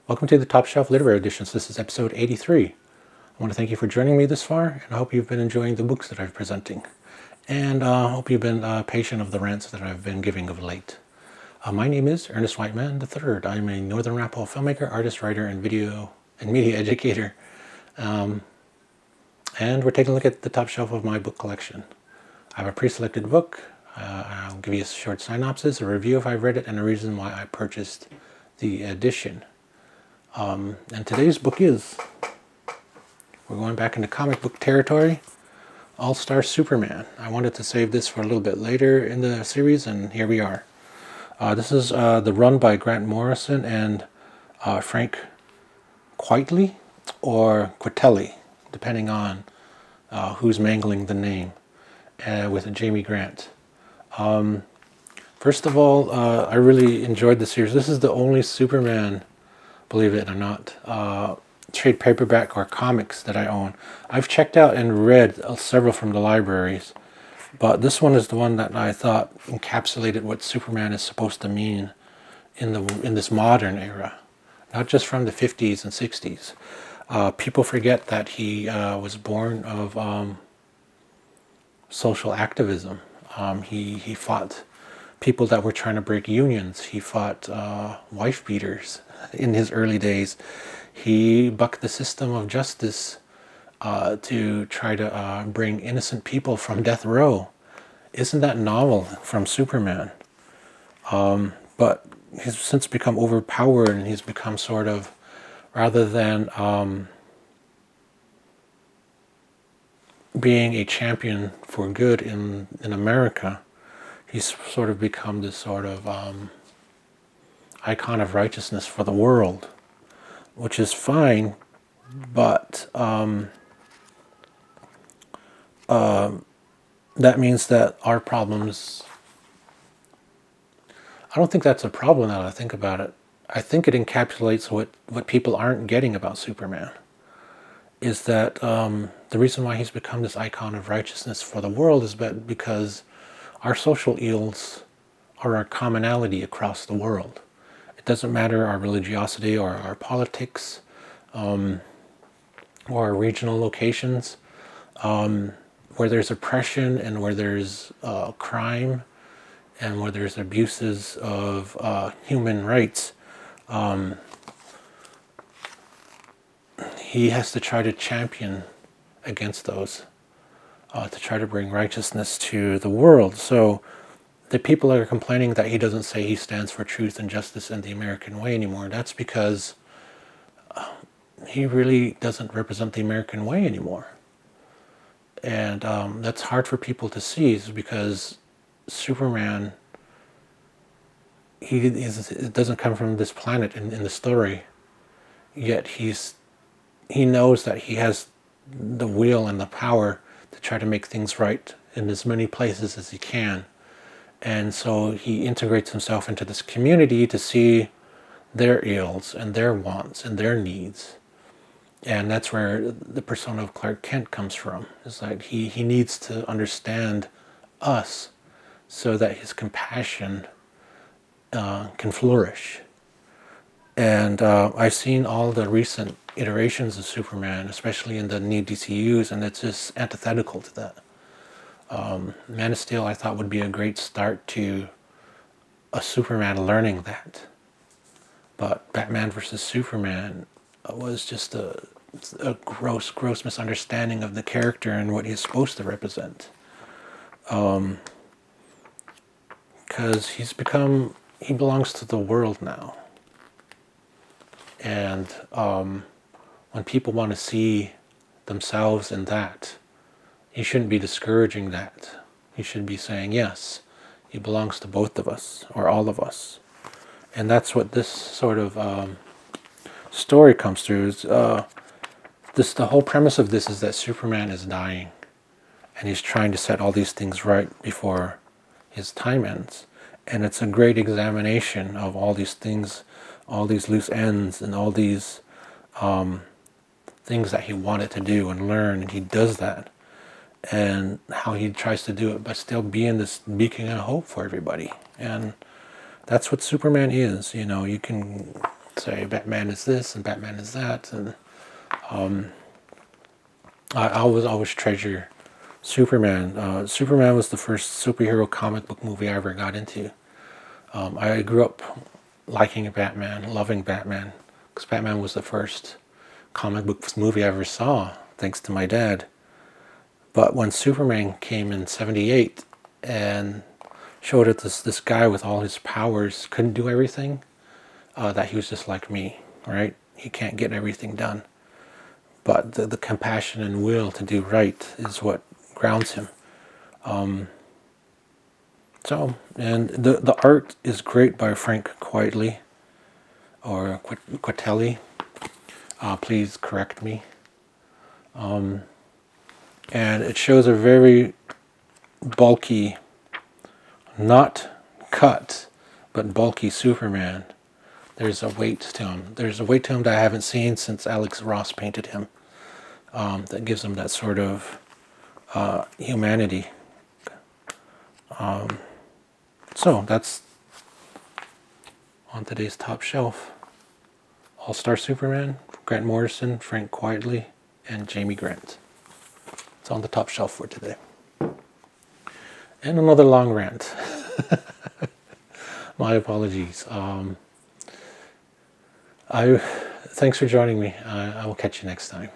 Welcome to the Top Shelf Literary Editions. This is episode 83. I want to thank you for joining me this far, and I hope you've been enjoying the books that I'm presenting. And I hope you've been patient of the rants that I've been giving of late. My name is Ernest Whiteman III. I'm a Northern Rappel filmmaker, artist, writer, and video and media educator. And we're taking a look at the top shelf of my book collection. I have a pre-selected book. I'll give you a short synopsis, a review if I've read it, and a reason why I purchased the edition. And today's book is, we're going back into comic book territory, All-Star Superman. I wanted to save this for a little bit later in the series, and here we are. This is the run by Grant Morrison and Frank Quitely, or Quitelli, depending on who's mangling the name, with Jamie Grant. First of all, I really enjoyed the series. This is the only Superman, believe it or not, trade paperback or comics that I own. I've checked out and read several from the libraries, but this one is the one that I thought encapsulated what Superman is supposed to mean in this modern era, not just from the 50s and 60s. People forget that he was born of social activism. He fought people that were trying to break unions. He fought wife beaters in his early days. He bucked the system of justice to try to bring innocent people from death row. Isn't that novel from Superman? But he's since become overpowered, and he's become sort of, rather than being a champion for good in America, he's sort of become this sort of icon of righteousness for the world, which is fine, but that means that our problems, I don't think that's a problem now that I think about it. I think it encapsulates what people aren't getting about Superman, is that the reason why he's become this icon of righteousness for the world is because our social ills are our commonality across the world. It doesn't matter our religiosity or our politics, or our regional locations, where there's oppression and where there's crime and where there's abuses of human rights. He has to try to champion against those, to try to bring righteousness to the world. So the people that are complaining that he doesn't say he stands for truth and justice and the American way anymore, that's because he really doesn't represent the American way anymore. And that's hard for people to see, is because Superman, it doesn't come from this planet in the story, yet he knows that he has the will and the power to try to make things right in as many places as he can. And so he integrates himself into this community to see their ills and their wants and their needs. And that's where the persona of Clark Kent comes from. It's like he needs to understand us so that his compassion can flourish. And I've seen all the recent iterations of Superman, especially in the new DCUs, and it's just antithetical to that. Man of Steel, I thought, would be a great start to a Superman learning that. But Batman versus Superman was just a gross misunderstanding of the character and what he's supposed to represent. Because he belongs to the world now. And when people want to see themselves in that, he shouldn't be discouraging that. He should be saying, yes, he belongs to both of us, or all of us. And that's what this sort of story comes through. The whole premise of this is that Superman is dying, and he's trying to set all these things right before his time ends. And it's a great examination of all these things, all these loose ends, and all these things that he wanted to do and learn, and he does that. And how he tries to do it, but still being this beacon of hope for everybody. And that's what Superman is. You know, you can say Batman is this and Batman is that, and I always treasure Superman. Superman was the first superhero comic book movie I ever got into. I grew up liking Batman, loving Batman, because Batman was the first comic book movie I ever saw, thanks to my dad. But when Superman came in '78 and showed it this guy with all his powers couldn't do everything, that he was just like me, right? He can't get everything done. But the compassion and will to do right is what grounds him. And the art is great by Frank Quitely, or Quitelli. Please correct me. And it shows a very bulky, not cut, but bulky Superman. There's a weight to him. There's a weight to him that I haven't seen since Alex Ross painted him. That gives him that sort of humanity. So that's on today's top shelf. All-Star Superman, Grant Morrison, Frank Quitely, and Jamie Grant. It's on the top shelf for today. And another long rant. My apologies. Thanks for joining me. I will catch you next time.